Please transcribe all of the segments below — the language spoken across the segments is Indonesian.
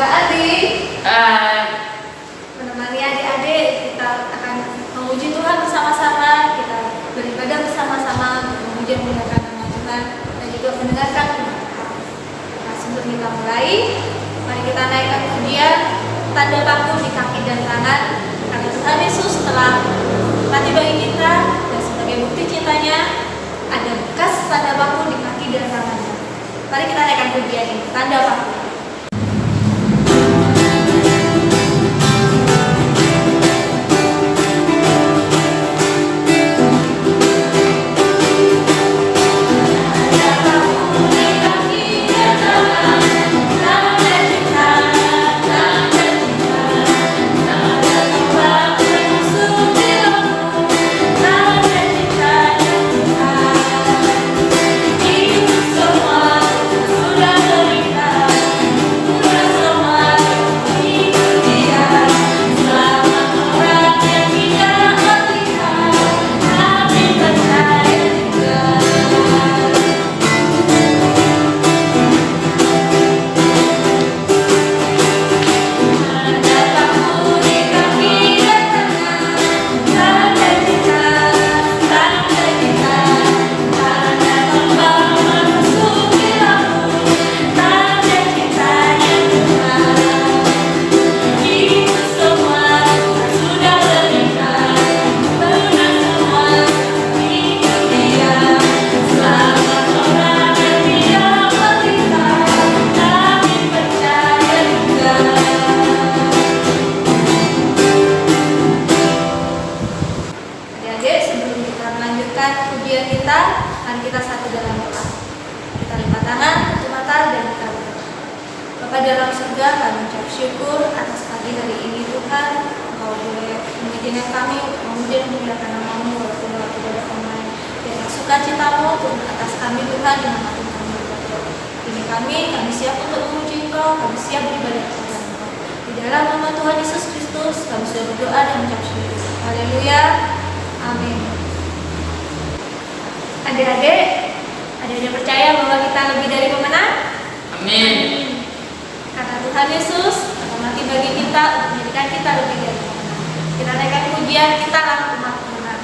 juga adik. Menemani adik-adik, kita akan memuji Tuhan bersama-sama, kita beribadah bersama-sama, memuji dan memuliakan nama Tuhan, dan juga mendengarkan firman Tuhan. Nah, sebelum kita mulai, mari kita naikkan pujian tanda paku di kaki dan tangan, karena Tuhan Yesus telah mati bagi kita, dan sebagai bukti cintanya ada bekas tanda paku di kaki dan tangannya. Mari kita naikkan pujian ini, tanda paku. Adik-adik percaya bahwa kita lebih dari pemenang? Amin. Karena Tuhan Yesus telah mati bagi kita, menjadikan kita lebih dari pemenang. Kita naikkan pujian, kita lah umat pemenang.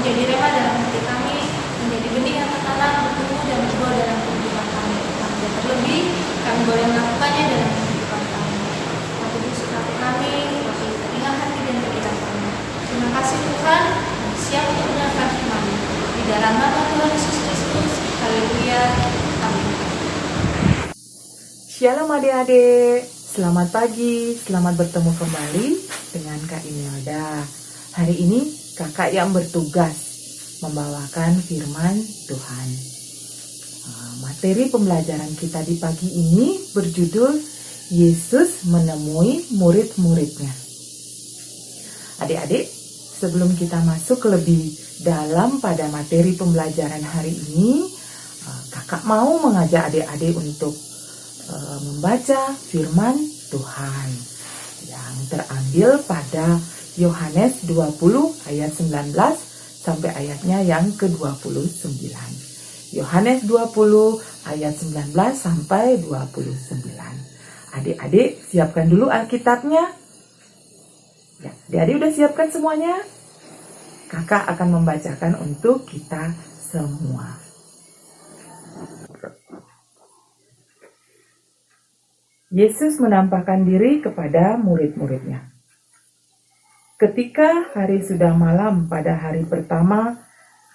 Menjadi rema dalam hati kami, menjadi benih yang tertanam, bertumbuh dan berbuah dalam kehidupan kami. Dan terlebih, kami boleh melakukannya dalam kehidupan kami. Waktu bersuka kami, waktu teringat hati dan pikiran kami. Terima kasih Tuhan, siap untuk mendengarkan firman. Di dalam nama Tuhan Yesus Kristus, haleluya. Shalom adik-adik, selamat pagi, selamat bertemu kembali dengan Kak Imelda. Hari ini kakak yang bertugas membawakan firman Tuhan. Materi pembelajaran kita di pagi ini berjudul Yesus menemui murid-muridnya. Adik-adik, sebelum kita masuk lebih dalam pada materi pembelajaran hari ini, kakak mau mengajak adik-adik untuk membaca firman Tuhan yang terambil pada Yohanes 20 ayat 19 sampai ayatnya yang ke-29. Yohanes 20 ayat 19 sampai 29. Adik-adik siapkan dulu Alkitabnya. Ya, adik-adik udah siapkan semuanya? Kakak akan membacakan untuk kita semua. Yesus menampakkan diri kepada murid-muridnya. Ketika hari sudah malam pada hari pertama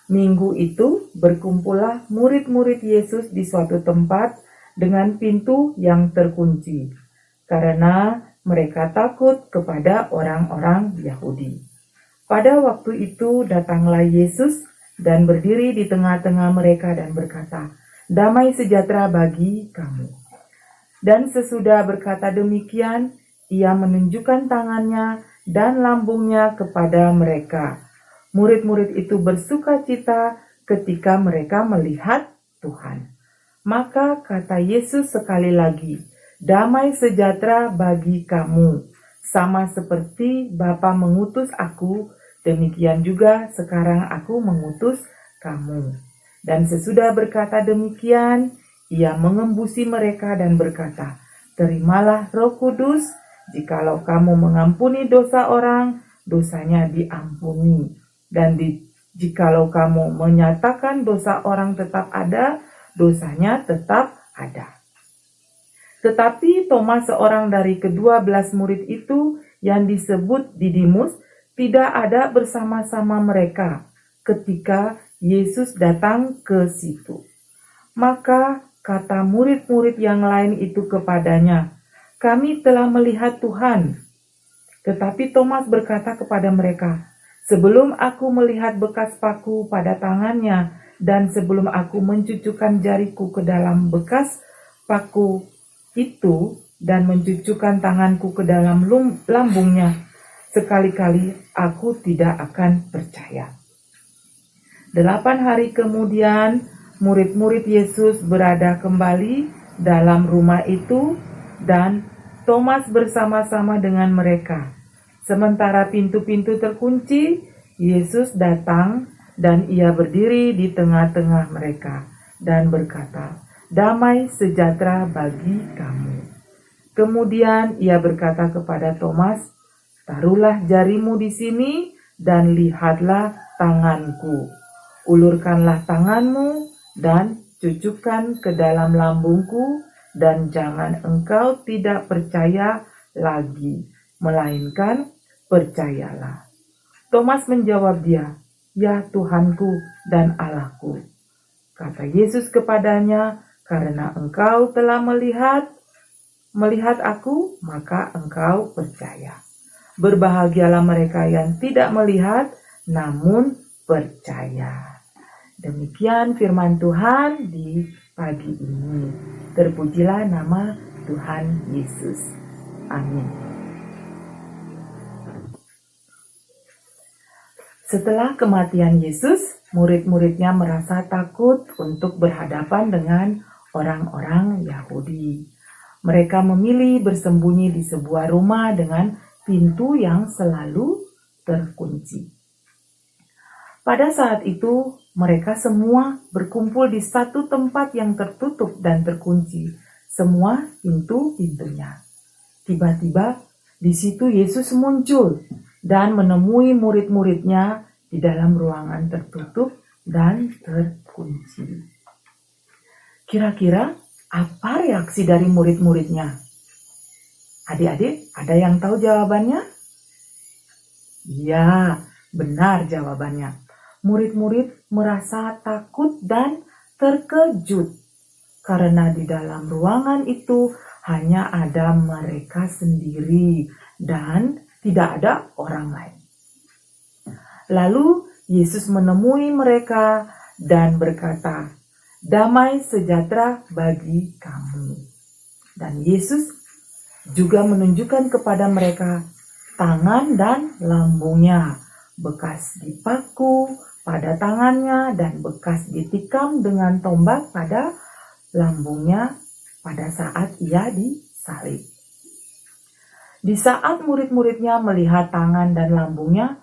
minggu itu, berkumpullah murid-murid Yesus di suatu tempat dengan pintu yang terkunci, karena mereka takut kepada orang-orang Yahudi. Pada waktu itu datanglah Yesus dan berdiri di tengah-tengah mereka dan berkata, "Damai sejahtera bagi kamu." Dan sesudah berkata demikian, ia menunjukkan tangannya dan lambungnya kepada mereka. Murid-murid itu bersukacita ketika mereka melihat Tuhan. Maka kata Yesus sekali lagi, "Damai sejahtera bagi kamu. Sama seperti Bapa mengutus aku, demikian juga sekarang aku mengutus kamu." Dan sesudah berkata demikian, ia mengembusi mereka dan berkata, "Terimalah Roh Kudus, jikalau kamu mengampuni dosa orang, dosanya diampuni. Dan jikalau kamu menyatakan dosa orang tetap ada, dosanya tetap ada." Tetapi Thomas, seorang dari ke-12 murid itu yang disebut Didimus, tidak ada bersama-sama mereka ketika Yesus datang ke situ. Maka kata murid-murid yang lain itu kepadanya, "Kami telah melihat Tuhan." Tetapi Thomas berkata kepada mereka, "Sebelum aku melihat bekas paku pada tangannya, dan sebelum aku mencucukkan jariku ke dalam bekas paku itu, dan mencucukkan tanganku ke dalam lambungnya, sekali-kali aku tidak akan percaya." 8 hari kemudian, murid-murid Yesus berada kembali dalam rumah itu, dan Thomas bersama-sama dengan mereka. Sementara pintu-pintu terkunci, Yesus datang dan ia berdiri di tengah-tengah mereka dan berkata, "Damai sejahtera bagi kamu." Kemudian ia berkata kepada Thomas, "Taruhlah jarimu di sini dan lihatlah tanganku. Ulurkanlah tanganmu dan cucukkan ke dalam lambungku, dan jangan engkau tidak percaya lagi, melainkan percayalah." Thomas menjawab dia, "Ya Tuhanku dan Allahku." Kata Yesus kepadanya, "Karena engkau telah melihat aku, maka engkau percaya. Berbahagialah mereka yang tidak melihat, namun percaya." Demikian firman Tuhan di pagi ini. Terpujilah nama Tuhan Yesus. Amin. Setelah kematian Yesus, murid-muridnya merasa takut untuk berhadapan dengan orang-orang Yahudi. Mereka memilih bersembunyi di sebuah rumah dengan pintu yang selalu terkunci. Pada saat itu, mereka semua berkumpul di satu tempat yang tertutup dan terkunci, semua pintu-pintunya. Tiba-tiba di situ Yesus muncul dan menemui murid-muridnya di dalam ruangan tertutup dan terkunci. Kira-kira apa reaksi dari murid-muridnya? Adik-adik, ada yang tahu jawabannya? Ya, benar jawabannya. Murid-murid merasa takut dan terkejut karena di dalam ruangan itu hanya ada mereka sendiri dan tidak ada orang lain. Lalu Yesus menemui mereka dan berkata, "Damai sejahtera bagi kamu." Dan Yesus juga menunjukkan kepada mereka tangan dan lambungnya, bekas dipaku pada tangannya dan bekas ditikam dengan tombak pada lambungnya pada saat ia disalib. Di saat murid-muridnya melihat tangan dan lambungnya,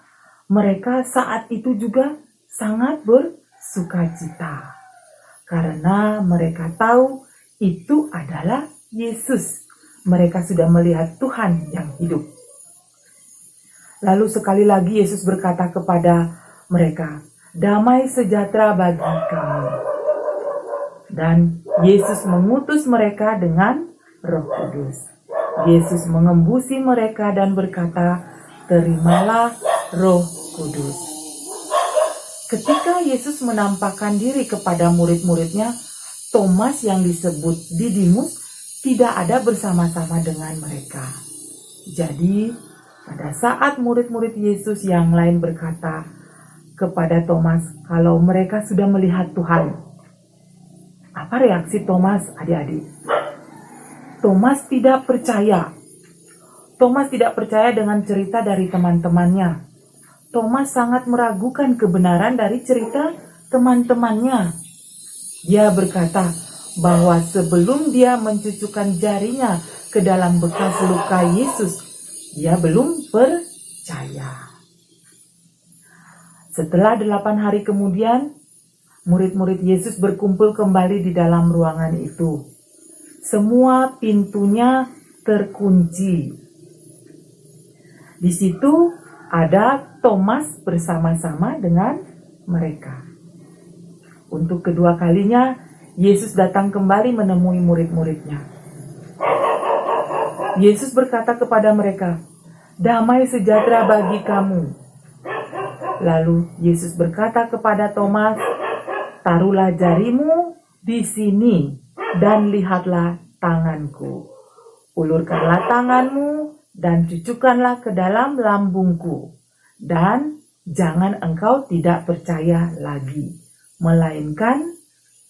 mereka saat itu juga sangat bersukacita karena mereka tahu itu adalah Yesus. Mereka sudah melihat Tuhan yang hidup. Lalu sekali lagi Yesus berkata kepada mereka, "Damai sejahtera bagi kamu." Dan Yesus mengutus mereka dengan Roh Kudus. Yesus mengembusi mereka dan berkata, "Terimalah Roh Kudus." Ketika Yesus menampakkan diri kepada murid-muridnya, Thomas yang disebut Didimus tidak ada bersama-sama dengan mereka. Jadi, pada saat murid-murid Yesus yang lain berkata kepada Thomas kalau mereka sudah melihat Tuhan, apa reaksi Thomas, adik-adik? Thomas tidak percaya. Thomas tidak percaya dengan cerita dari teman-temannya. Thomas sangat meragukan kebenaran dari cerita teman-temannya. Dia berkata bahwa sebelum dia mencucukkan jarinya ke dalam bekas luka Yesus, dia belum percaya. Setelah 8 hari kemudian, murid-murid Yesus berkumpul kembali di dalam ruangan itu. Semua pintunya terkunci. Di situ ada Thomas bersama-sama dengan mereka. Untuk kedua kalinya, Yesus datang kembali menemui murid-muridnya. Yesus berkata kepada mereka, "Damai sejahtera bagi kamu." Lalu Yesus berkata kepada Thomas, "Taruhlah jarimu di sini dan lihatlah tanganku. Ulurkanlah tanganmu dan cucukkanlah ke dalam lambungku. Dan jangan engkau tidak percaya lagi, melainkan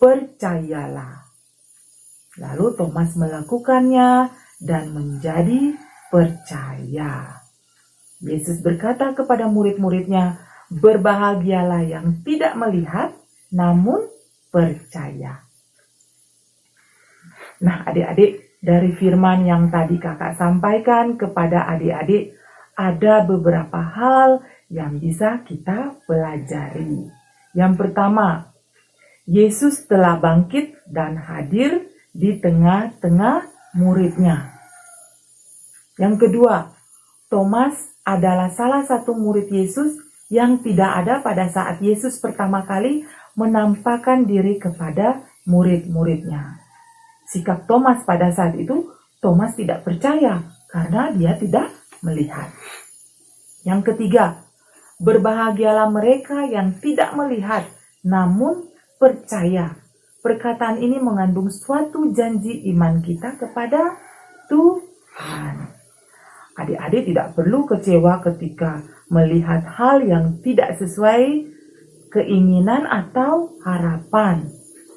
percayalah." Lalu Thomas melakukannya dan menjadi percaya. Yesus berkata kepada murid-muridnya, "Berbahagialah yang tidak melihat namun percaya." Nah, adik-adik, dari firman yang tadi kakak sampaikan kepada adik-adik, ada beberapa hal yang bisa kita pelajari. Yang pertama, Yesus telah bangkit dan hadir di tengah-tengah muridnya. Yang kedua, Thomas adalah salah satu murid Yesus yang tidak ada pada saat Yesus pertama kali menampakkan diri kepada murid-muridnya. Sikap Thomas pada saat itu, Thomas tidak percaya karena dia tidak melihat. Yang ketiga, berbahagialah mereka yang tidak melihat namun percaya. Perkataan ini mengandung suatu janji iman kita kepada Tuhan. Adik-adik tidak perlu kecewa ketika melihat hal yang tidak sesuai keinginan atau harapan.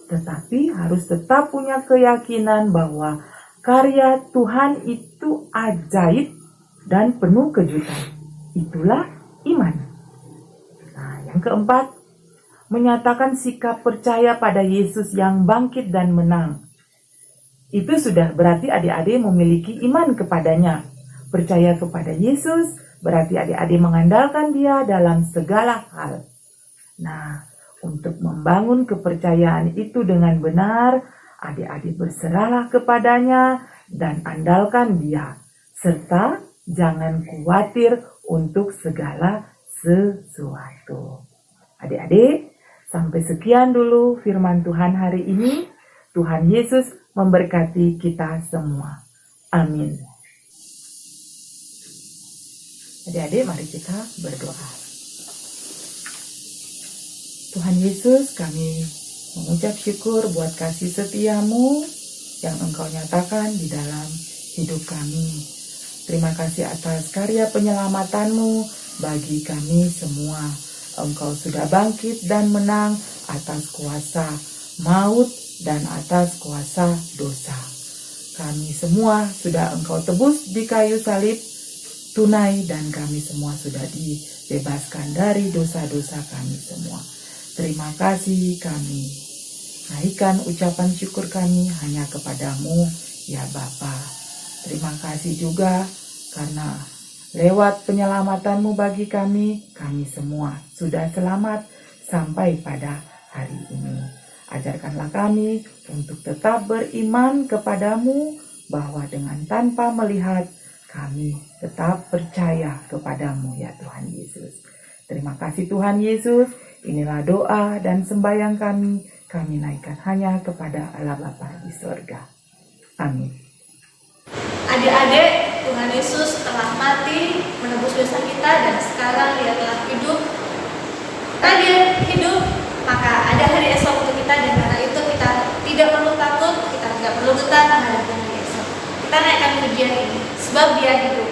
Tetapi harus tetap punya keyakinan bahwa karya Tuhan itu ajaib dan penuh kejutan. Itulah iman. Nah, yang keempat, menyatakan sikap percaya pada Yesus yang bangkit dan menang. Itu sudah berarti adik-adik memiliki iman kepadanya. Percaya kepada Yesus berarti adik-adik mengandalkan Dia dalam segala hal. Nah, untuk membangun kepercayaan itu dengan benar, adik-adik berserahlah kepadanya dan andalkan Dia. Serta jangan khawatir untuk segala sesuatu. Adik-adik, sampai sekian dulu firman Tuhan hari ini. Tuhan Yesus memberkati kita semua. Amin. Adik-adik, mari kita berdoa. Tuhan Yesus, kami mengucap syukur buat kasih setiamu yang Engkau nyatakan di dalam hidup kami. Terima kasih atas karya penyelamatanmu bagi kami semua. Engkau sudah bangkit dan menang atas kuasa maut dan atas kuasa dosa. Kami semua sudah Engkau tebus di kayu salib tunai, dan kami semua sudah dibebaskan dari dosa-dosa kami semua. Terima kasih, kami naikkan ucapan syukur kami hanya kepadamu, ya Bapa. Terima kasih juga karena lewat penyelamatanmu bagi kami semua sudah selamat sampai pada hari ini. Ajarkanlah kami untuk tetap beriman kepadamu, bahwa dengan tanpa melihat kami tetap percaya kepadamu, ya Tuhan Yesus. Terima kasih Tuhan Yesus. Inilah doa dan sembahyang kami naikkan hanya kepada Allah Bapa di sorga. Amin. Adik-adik, Tuhan Yesus telah mati menebus dosa kita, dan sekarang Dia telah hidup. Karena Dia hidup, maka ada hari esok untuk kita, dan karena itu kita tidak perlu takut, kita tidak perlu getar menghadapi hari esok. Kita naikkan pujian ini, sebab Dia hidup.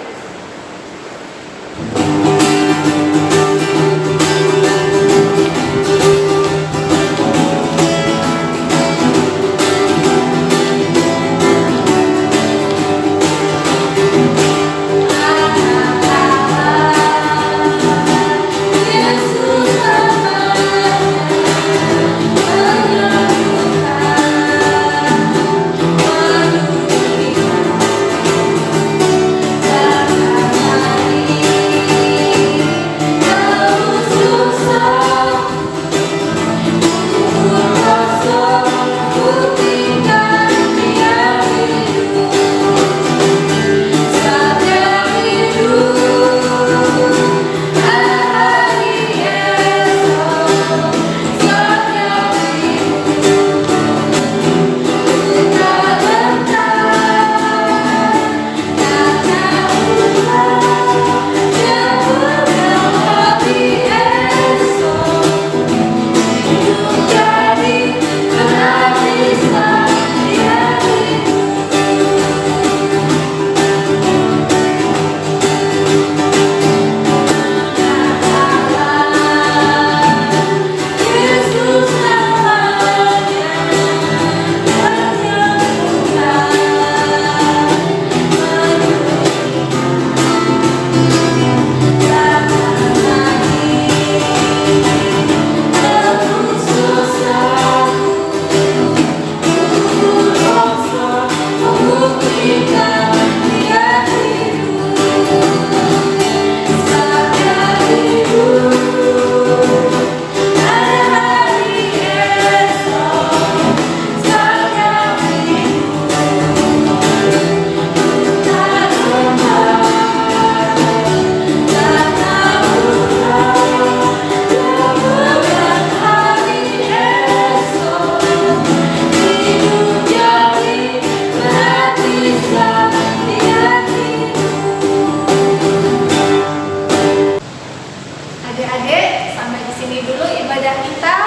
Adik-adik, sampai di sini dulu ibadah kita.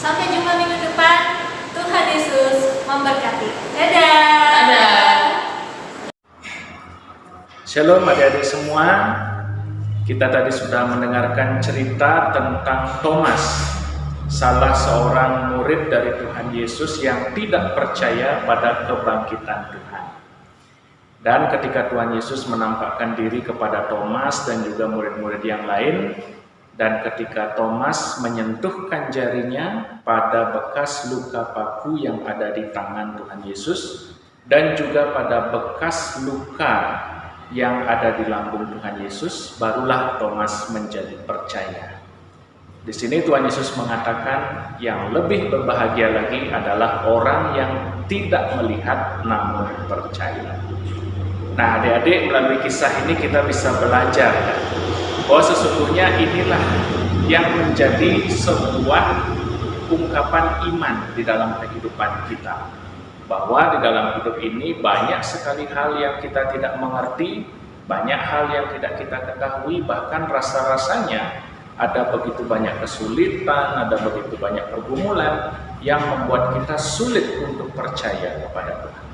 Sampai jumpa minggu depan. Tuhan Yesus memberkati. Dadah. Shalom adik-adik semua. Kita tadi sudah mendengarkan cerita tentang Thomas, salah seorang murid dari Tuhan Yesus yang tidak percaya pada kebangkitan Tuhan. Dan ketika Tuhan Yesus menampakkan diri kepada Thomas dan juga murid-murid yang lain, dan ketika Thomas menyentuhkan jarinya pada bekas luka paku yang ada di tangan Tuhan Yesus, dan juga pada bekas luka yang ada di lambung Tuhan Yesus, barulah Thomas menjadi percaya. Di sini Tuhan Yesus mengatakan yang lebih berbahagia lagi adalah orang yang tidak melihat namun percaya. Nah, adik-adik, melalui kisah ini kita bisa belajar bahwa sesungguhnya inilah yang menjadi sebuah ungkapan iman di dalam kehidupan kita. Bahwa di dalam hidup ini banyak sekali hal yang kita tidak mengerti, banyak hal yang tidak kita ketahui, bahkan rasa-rasanya ada begitu banyak kesulitan, ada begitu banyak pergumulan yang membuat kita sulit untuk percaya kepada Tuhan.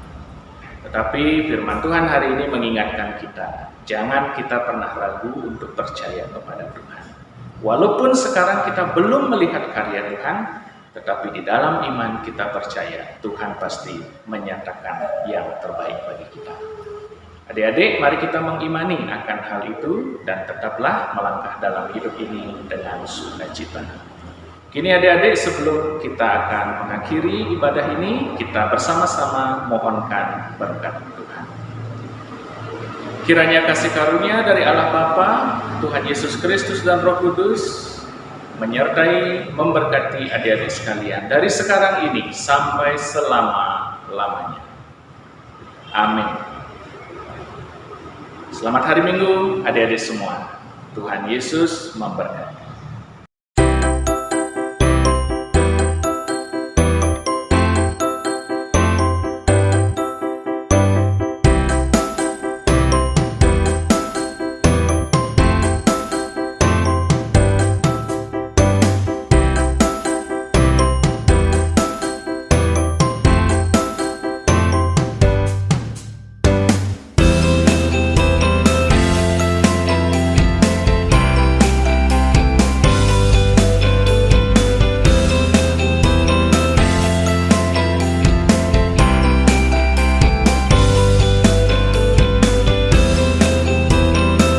Tetapi firman Tuhan hari ini mengingatkan kita, jangan kita pernah ragu untuk percaya kepada Tuhan. Walaupun sekarang kita belum melihat karya Tuhan, tetapi di dalam iman kita percaya Tuhan pasti menyatakan yang terbaik bagi kita. Adik-adik, mari kita mengimani akan hal itu dan tetaplah melangkah dalam hidup ini dengan sukacita. Kini adik-adik, sebelum kita akan mengakhiri ibadah ini, kita bersama-sama mohonkan berkat Tuhan. Kiranya kasih karunia dari Allah Bapa, Tuhan Yesus Kristus dan Roh Kudus menyertai, memberkati adik-adik sekalian dari sekarang ini sampai selama-lamanya. Amin. Selamat hari Minggu adik-adik semua. Tuhan Yesus memberkati.